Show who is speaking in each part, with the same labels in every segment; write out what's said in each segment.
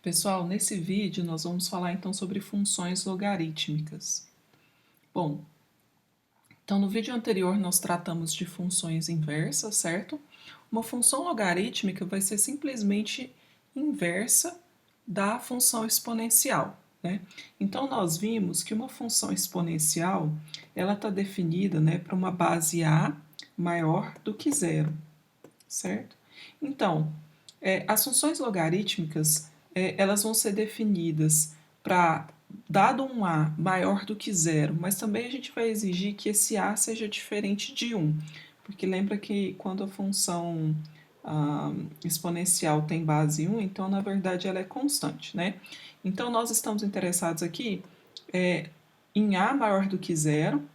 Speaker 1: Pessoal, nesse vídeo nós vamos falar então sobre funções logarítmicas. Bom, então no vídeo anterior nós tratamos de funções inversas, certo? Uma função logarítmica vai ser simplesmente inversa da função exponencial, né? Então nós vimos que uma função exponencial ela está definida, né, para uma base a maior do que zero, certo? Então, as funções logarítmicas elas vão ser definidas para dado um a maior do que zero, mas também a gente vai exigir que esse a seja diferente de 1, porque lembra que quando a função exponencial tem base 1, então na verdade ela é constante, né? Então nós estamos interessados aqui em a maior do que zero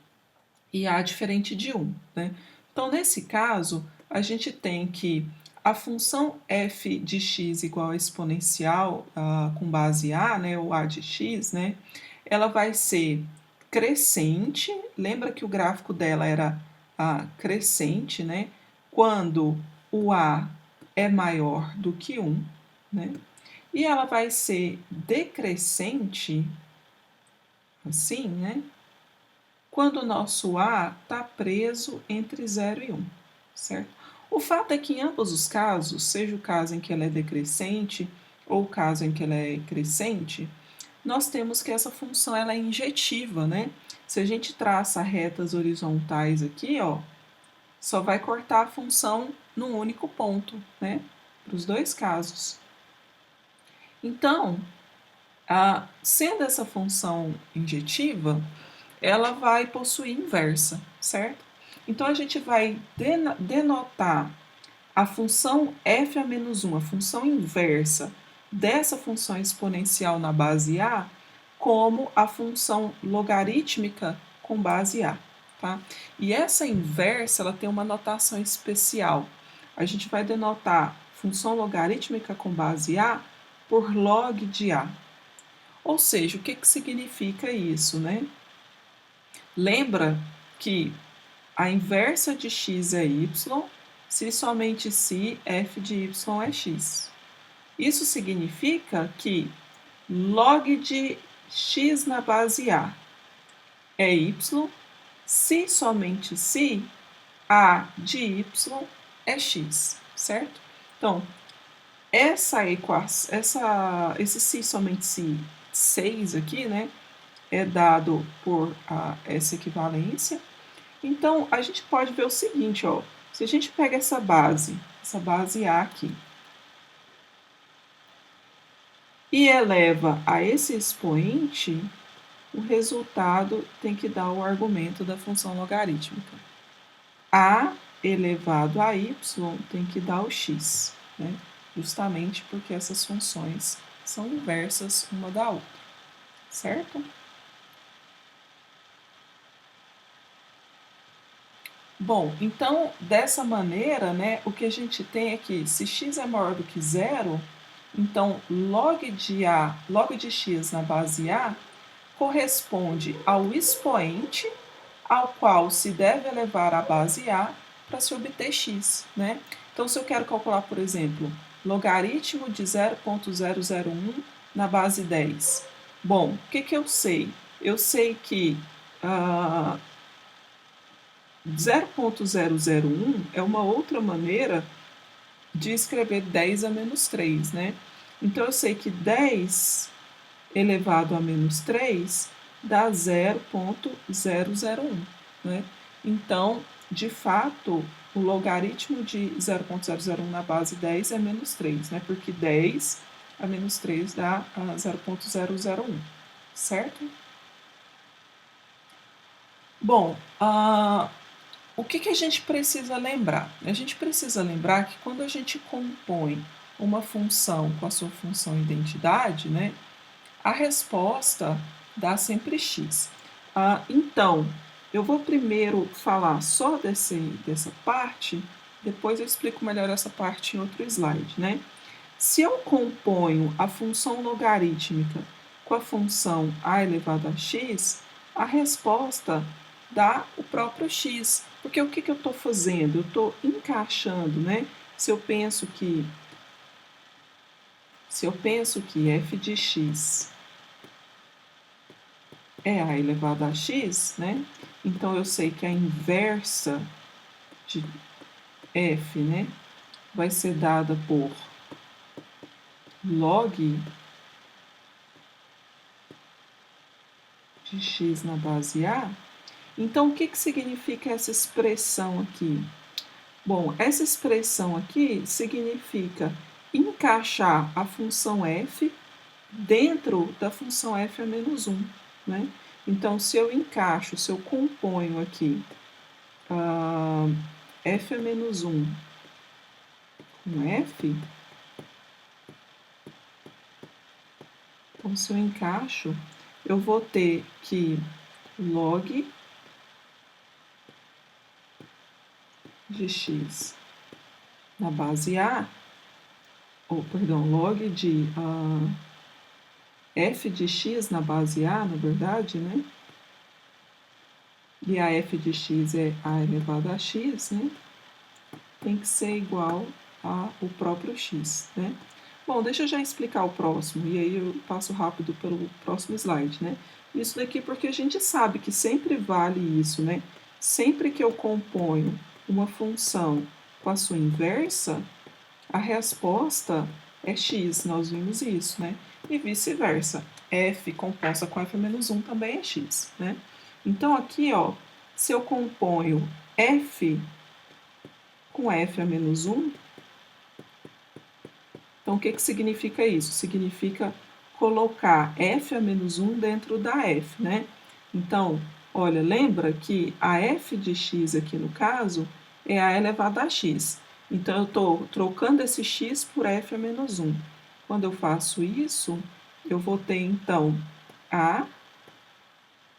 Speaker 1: e a diferente de 1, né? Então nesse caso a gente tem que a função f de x igual a exponencial com base a, né, ou a de x, né, ela vai ser crescente. Lembra que o gráfico dela era crescente, né, quando o a é maior do que 1, né, e ela vai ser decrescente, assim, né, quando o nosso a está preso entre 0 e 1, certo? O fato é que em ambos os casos, seja o caso em que ela é decrescente ou o caso em que ela é crescente, nós temos que essa função ela é injetiva, né? Se a gente traça retas horizontais aqui, ó, só vai cortar a função num único ponto, né? Para os dois casos. Então, sendo essa função injetiva, ela vai possuir inversa, certo? Então a gente vai denotar a função f a menos 1, a função inversa dessa função exponencial na base a, como a função logarítmica com base a. Tá? E essa inversa ela tem uma notação especial. A gente vai denotar função logarítmica com base a por log de a. Ou seja, o que significa isso, né? Lembra que a inversa de x é y, se somente se f de y é x. Isso significa que log de x na base a é y, se somente se a de y é x, certo? Então, esse se somente se 6 aqui, né, é dado por essa equivalência. Então, a gente pode ver o seguinte, ó, se a gente pega essa base A aqui, e eleva a esse expoente, o resultado tem que dar o argumento da função logarítmica. A elevado a y tem que dar o x, né? Justamente porque essas funções são inversas uma da outra, certo? Bom, então, dessa maneira, né, o que a gente tem é que se x é maior do que zero, então log de x na base a corresponde ao expoente ao qual se deve elevar a base a para se obter x, né? Então, se eu quero calcular, por exemplo, logaritmo de 0,001 na base 10, bom, o que eu sei? Eu sei que 0,001 é uma outra maneira de escrever 10 a menos 3, né? Então, eu sei que 10 elevado a menos 3 dá 0,001, né? Então, de fato, o logaritmo de 0,001 na base 10 é menos 3, né? Porque 10 a menos 3 dá 0,001, certo? Bom, o que a gente precisa lembrar? A gente precisa lembrar que quando a gente compõe uma função com a sua função identidade, né, a resposta dá sempre x. Então, eu vou primeiro falar só dessa parte, depois eu explico melhor essa parte em outro slide, né? Se eu componho a função logarítmica com a função a elevado a x, a resposta dá o próprio x. Porque o que eu estou fazendo? Eu estou encaixando, né? Se eu penso que Se eu penso que f de x é a elevado a x, né? Então eu sei que a inversa de f, né, vai ser dada por log de x na base a. Então, o que significa essa expressão aqui? Bom, essa expressão aqui significa encaixar a função f dentro da função f a menos 1, né? Então, se eu encaixo, se eu componho aqui f a menos 1 com f, então se eu encaixo, eu vou ter que log de x na base a, ou perdão, log de f de x na base a, na verdade, né? E a f de x é a elevado a x, né? Tem que ser igual ao próprio x, né? Bom, deixa eu já explicar o próximo, e aí eu passo rápido pelo próximo slide, né? Isso daqui porque a gente sabe que sempre vale isso, né? Sempre que eu componho uma função com a sua inversa, a resposta é x, nós vimos isso, né? E vice-versa, f composta com f menos 1 também é x, né? Então aqui, ó, se eu componho f com f a menos 1, então o que significa isso? Significa colocar f a menos 1 dentro da f, né? Então, olha, lembra que a f de x aqui no caso é a elevado a x. Então, eu estou trocando esse x por f a menos 1. Quando eu faço isso, eu vou ter, então, a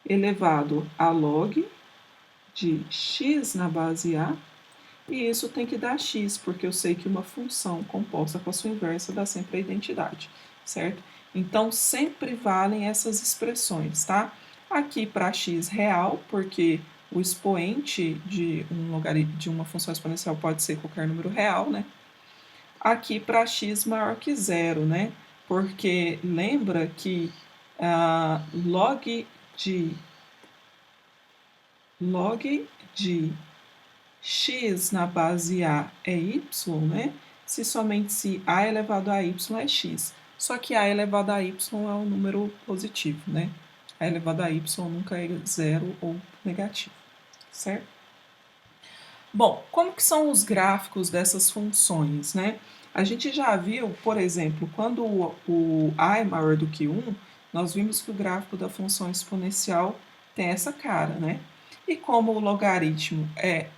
Speaker 1: elevado a log de x na base a, e isso tem que dar x, porque eu sei que uma função composta com a sua inversa dá sempre a identidade, certo? Então, sempre valem essas expressões, tá? Aqui para x real, porque o expoente de uma função exponencial pode ser qualquer número real, né? Aqui para x maior que zero, né? Porque lembra que log de x na base a é y, né? Se somente se a elevado a y é x. Só que a elevado a y é um número positivo, né? A elevado a y nunca é zero ou negativo, certo? Bom, como que são os gráficos dessas funções, né? A gente já viu, por exemplo, quando o a é maior do que 1, nós vimos que o gráfico da função exponencial tem essa cara, né? E como o logaritmo é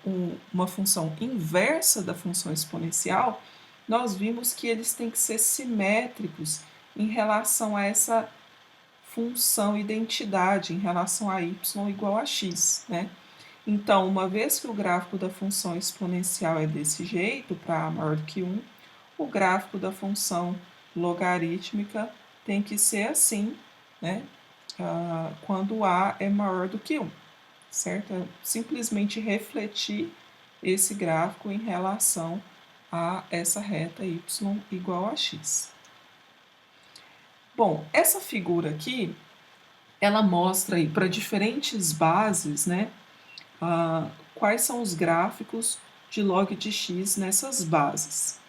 Speaker 1: uma função inversa da função exponencial, nós vimos que eles têm que ser simétricos em relação a essa função identidade, em relação a y igual a x, né? Então, uma vez que o gráfico da função exponencial é desse jeito, para a maior do que 1, o gráfico da função logarítmica tem que ser assim, né? Quando a é maior do que 1, certo? É simplesmente refletir esse gráfico em relação a essa reta y igual a x. Bom, essa figura aqui, ela mostra aí para diferentes bases, né? Quais são os gráficos de log de x nessas bases.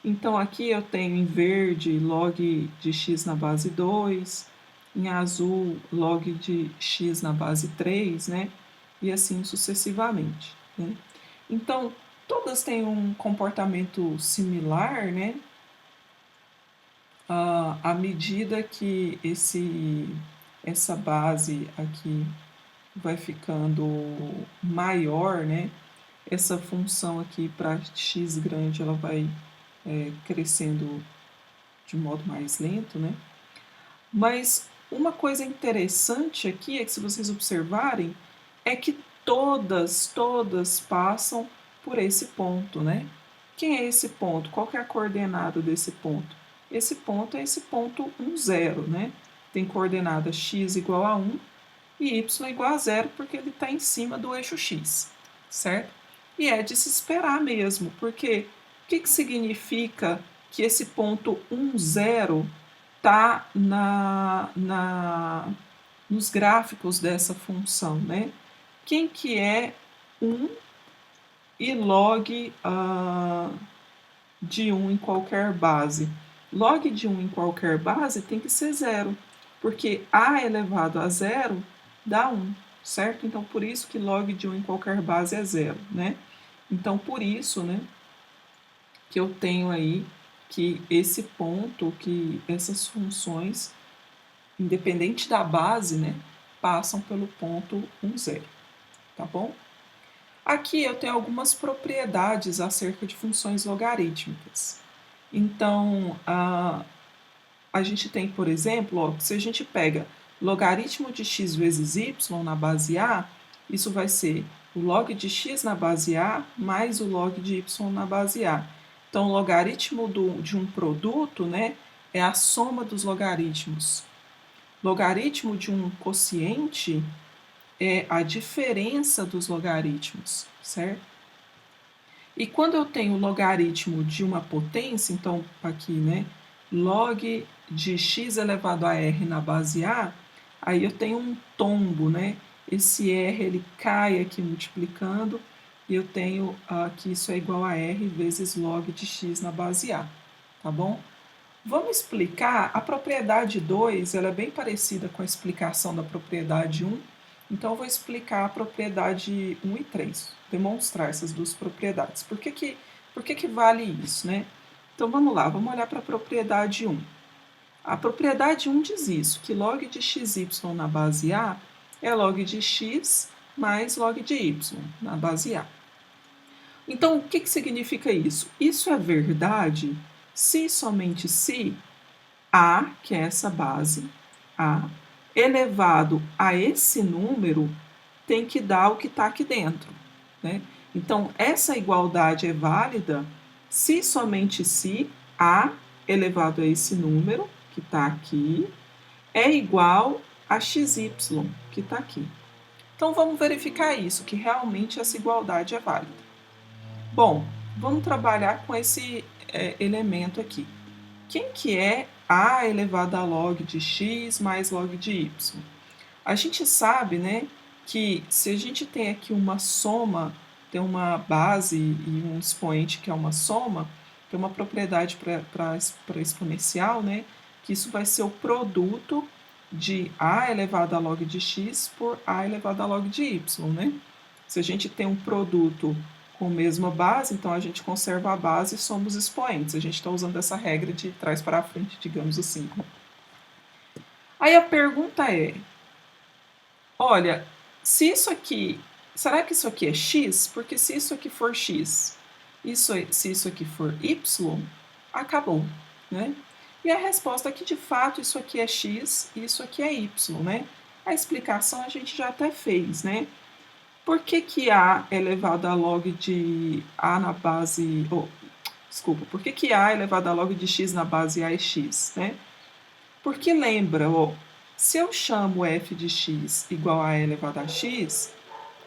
Speaker 1: Então, aqui eu tenho em verde log de x na base 2, em azul log de x na base 3, né? E assim sucessivamente, né? Então, todas têm um comportamento similar, né? À medida que essa base aqui vai ficando maior, né? Essa função aqui para x grande, ela vai crescendo de modo mais lento, né? Mas uma coisa interessante aqui é que, se vocês observarem, é que todas passam por esse ponto, né? Quem é esse ponto? Qual que é a coordenada desse ponto? Esse ponto é esse ponto 1, 0, né? Tem coordenada x igual a 1 e y igual a 0, porque ele está em cima do eixo x, certo? E é de se esperar mesmo, porque o que significa que esse ponto 1, 0 está nos gráficos dessa função, né? Quem que é 1 e log de 1 em qualquer base? Log de 1 em qualquer base tem que ser 0, porque a elevado a 0 dá 1, certo? Então, por isso que log de 1 em qualquer base é 0, né? Então, por isso, né, que eu tenho aí que esse ponto, que essas funções, independente da base, né, passam pelo ponto 1, 0, tá bom? Aqui eu tenho algumas propriedades acerca de funções logarítmicas. Então, a gente tem, por exemplo, ó, se a gente pega logaritmo de x vezes y na base A, isso vai ser o log de x na base A mais o log de y na base A. Então, o logaritmo de um produto, né, é a soma dos logaritmos. Logaritmo de um quociente é a diferença dos logaritmos, certo? E quando eu tenho o logaritmo de uma potência, então aqui, né, log de x elevado a r na base A, aí eu tenho um tombo, né? Esse r ele cai aqui multiplicando e eu tenho que isso é igual a r vezes log de x na base A, tá bom? Vamos explicar, a propriedade 2 ela é bem parecida com a explicação da propriedade 1, então eu vou explicar a propriedade 1 e 3, demonstrar essas duas propriedades. Por que vale isso, né? Então vamos lá, vamos olhar para a propriedade 1. A propriedade 1 diz isso, que log de xy na base A é log de x mais log de y na base A. Então, o que significa isso? Isso é verdade se e somente se A, que é essa base, A, elevado a esse número, tem que dar o que está aqui dentro, né? Então, essa igualdade é válida se e somente se A elevado a esse número, que está aqui, é igual a xy, que está aqui. Então, vamos verificar isso, que realmente essa igualdade é válida. Bom, vamos trabalhar com esse elemento aqui. Quem que é a elevado a log de x mais log de y? A gente sabe, né, que se a gente tem aqui uma soma, tem uma base e um expoente que é uma soma, tem uma propriedade para exponencial, né, que isso vai ser o produto de a elevado a log de x por a elevado a log de y, né? Se a gente tem um produto com a mesma base, então a gente conserva a base e somos expoentes. A gente está usando essa regra de trás para frente, digamos assim. Aí a pergunta é, olha, se isso aqui, será que isso aqui é x? Porque se isso aqui for x, se isso aqui for y, acabou, né? E a resposta é que de fato isso aqui é x e isso aqui é y, né? A explicação a gente já até fez, né? Por que A elevado a log de A na base... desculpa, por que A elevado a log de x na base A é x, né? Porque lembra, ó, se eu chamo f de x igual a elevado a x,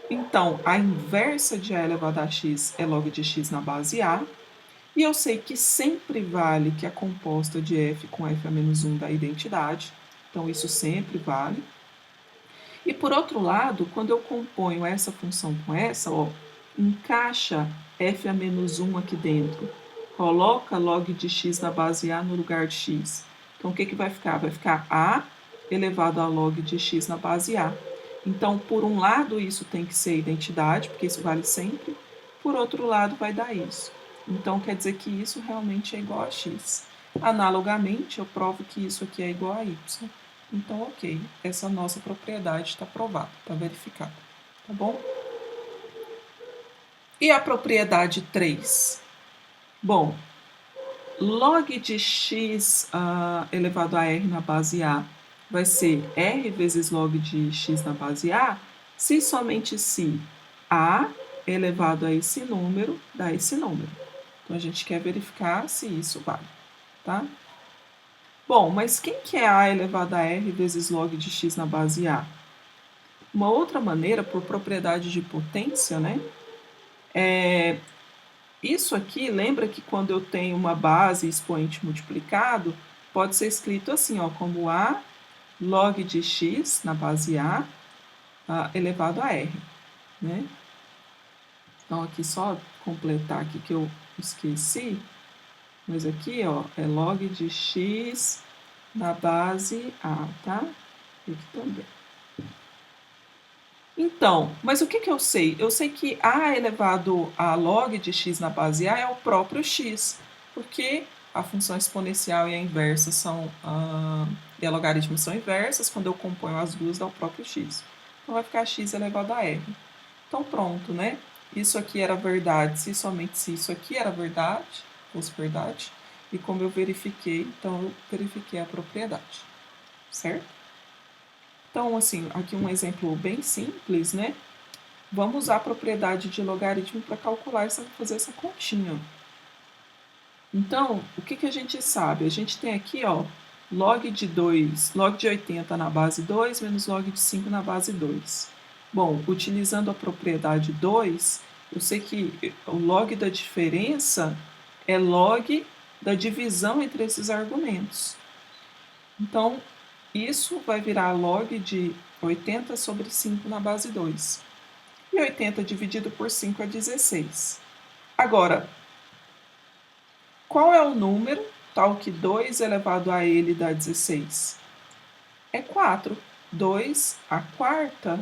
Speaker 1: então a inversa de A elevado a x é log de x na base A, e eu sei que sempre vale que a composta de f com f a menos 1 dá identidade, então isso sempre vale. E por outro lado, quando eu componho essa função com essa, ó, encaixa f a menos 1 aqui dentro, coloca log de x na base A no lugar de x. Então, o que vai ficar? Vai ficar A elevado a log de x na base A. Então, por um lado, isso tem que ser identidade, porque isso vale sempre. Por outro lado, vai dar isso. Então, quer dizer que isso realmente é igual a x. Analogamente, eu provo que isso aqui é igual a y. Então, ok, essa nossa propriedade está provada, está verificada, tá bom? E a propriedade 3? Bom, log de x elevado a r na base A vai ser r vezes log de x na base A, se e somente se A elevado a esse número dá esse número. Então, a gente quer verificar se isso vale, tá? Bom, mas quem que é A elevado a r vezes log de x na base A? Uma outra maneira, por propriedade de potência, né, Isso aqui, lembra que quando eu tenho uma base e expoente multiplicado, pode ser escrito assim, ó, como A log de x na base A elevado a R, né? Então, aqui só completar aqui que eu esqueci, mas aqui, ó, é log de x na base A, tá? Aqui também. Então, mas o que eu sei? Eu sei que A elevado a log de x na base A é o próprio x, porque a função exponencial e a inversa e a logaritmo são inversas, quando eu componho as duas dá o próprio x. Então vai ficar x elevado a r. Então pronto, né? Isso aqui era verdade se somente se isso aqui era verdade, fosse verdade, e como eu verifiquei, então eu verifiquei a propriedade, certo? Então, assim, aqui um exemplo bem simples, né? Vamos usar a propriedade de logaritmo para calcular fazer essa continha. Então, o que a gente sabe? A gente tem aqui, ó, log de 2, log de 80 na base 2 menos log de 5 na base 2. Bom, utilizando a propriedade 2, eu sei que o log da diferença é log da divisão entre esses argumentos. Então, isso vai virar log de 80 sobre 5 na base 2. E 80 dividido por 5 é 16. Agora, qual é o número tal que 2 elevado a ele dá 16? É 4. 2 a quarta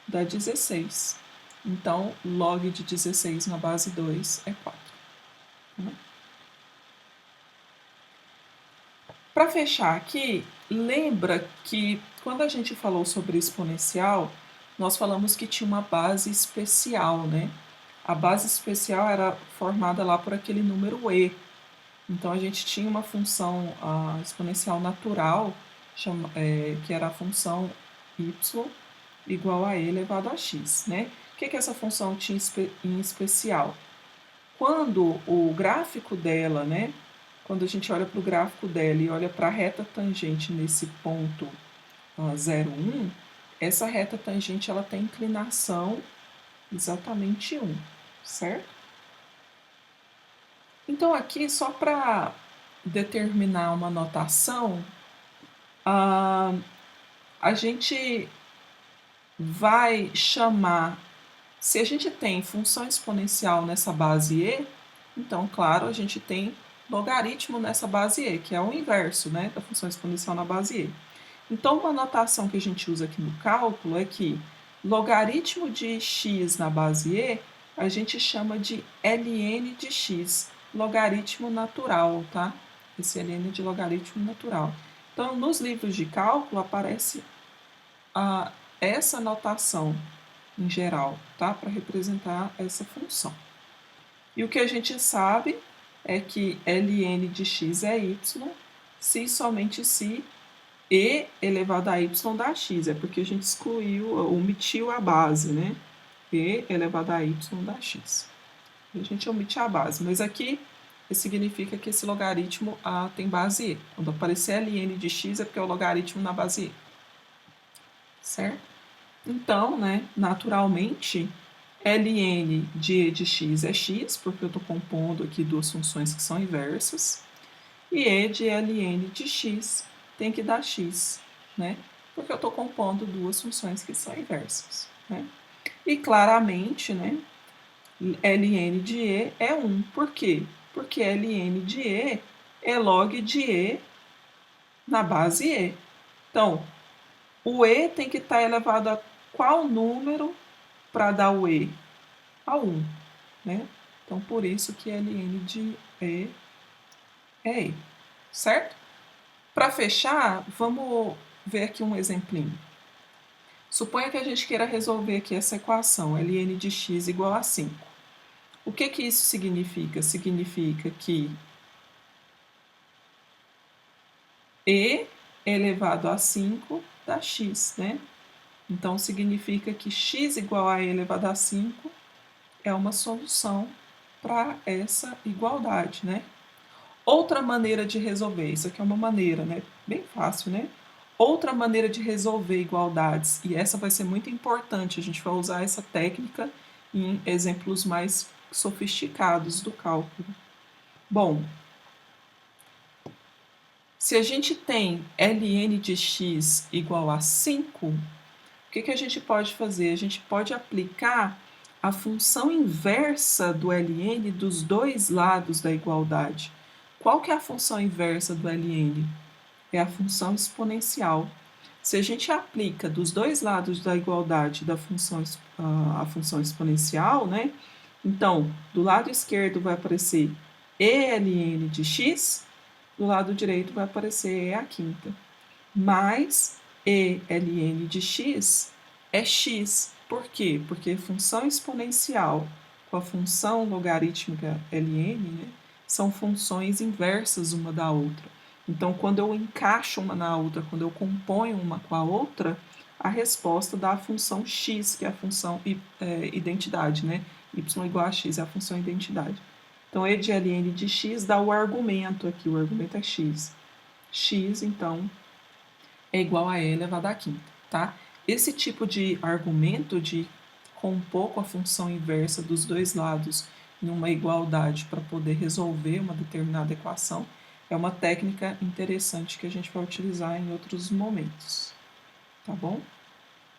Speaker 1: dá 16. Então, log de 16 na base 2 é 4. Para fechar aqui, lembra que quando a gente falou sobre exponencial, nós falamos que tinha uma base especial, né? A base especial era formada lá por aquele número e. Então a gente tinha uma função exponencial natural, que era a função y igual a e elevado a x, né? O que essa função tinha em especial? Quando o gráfico dela, né? Quando a gente olha para o gráfico dela e olha para a reta tangente nesse ponto 0, 1, essa reta tangente ela tem inclinação exatamente 1, certo? Então aqui, só para determinar uma notação, a gente vai chamar, se a gente tem função exponencial nessa base e, então, claro, a gente tem logaritmo nessa base e, que é o inverso, né, da função exponencial na base e. Então, uma notação que a gente usa aqui no cálculo é que logaritmo de x na base e, a gente chama de ln de x, logaritmo natural, tá? Esse ln de logaritmo natural. Então, nos livros de cálculo aparece essa notação em geral, tá? Para representar essa função. E o que a gente sabe é que ln de x é y, se somente se e elevado a y dá x, é porque a gente omitiu a base, né? E elevado a y dá x. A gente omite a base, mas aqui significa que esse logaritmo tem base e. Quando aparecer ln de x é porque é o logaritmo na base e. Certo? Então, né, naturalmente, ln de e de x é x, porque eu estou compondo aqui duas funções que são inversas, e e de ln de x tem que dar x, né? Porque eu estou compondo duas funções que são inversas, né? E claramente, né, ln de e é 1. Por quê? Porque ln de e é log de e na base e. Então, o e tem que estar elevado a qual número para dar o e? A 1, né? Então, por isso que ln de e é e, certo? Para fechar, vamos ver aqui um exemplinho. Suponha que a gente queira resolver aqui essa equação, ln de x igual a 5. O que isso significa? Significa que e elevado a 5 dá x, né? Então, significa que x igual a e elevado a 5 é uma solução para essa igualdade, né? Outra maneira de resolver, isso aqui é uma maneira, né? Bem fácil, né? Outra maneira de resolver igualdades, e essa vai ser muito importante, a gente vai usar essa técnica em exemplos mais sofisticados do cálculo. Bom, se a gente tem ln de x igual a 5, o que a gente pode fazer? A gente pode aplicar a função inversa do ln dos dois lados da igualdade. Qual que é a função inversa do ln? É a função exponencial. Se a gente aplica dos dois lados da igualdade da função, a função exponencial, né? Então, do lado esquerdo vai aparecer ELN de x, do lado direito vai aparecer E a quinta. Mais ELN de x é x. Por quê? Porque a função exponencial com a função logarítmica ln, né, são funções inversas uma da outra. Então, quando eu encaixo uma na outra, quando eu componho uma com a outra, a resposta dá a função x, que é a função identidade, né? Y igual a x é a função identidade. Então, E de ln de x dá o argumento aqui, o argumento é x. X, então, é igual a E elevado à quinta, tá? Esse tipo de argumento de compor com a função inversa dos dois lados em uma igualdade para poder resolver uma determinada equação é uma técnica interessante que a gente vai utilizar em outros momentos, tá bom?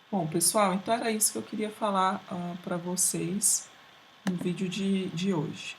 Speaker 1: Bom, pessoal, então era isso que eu queria falar para vocês no vídeo de hoje.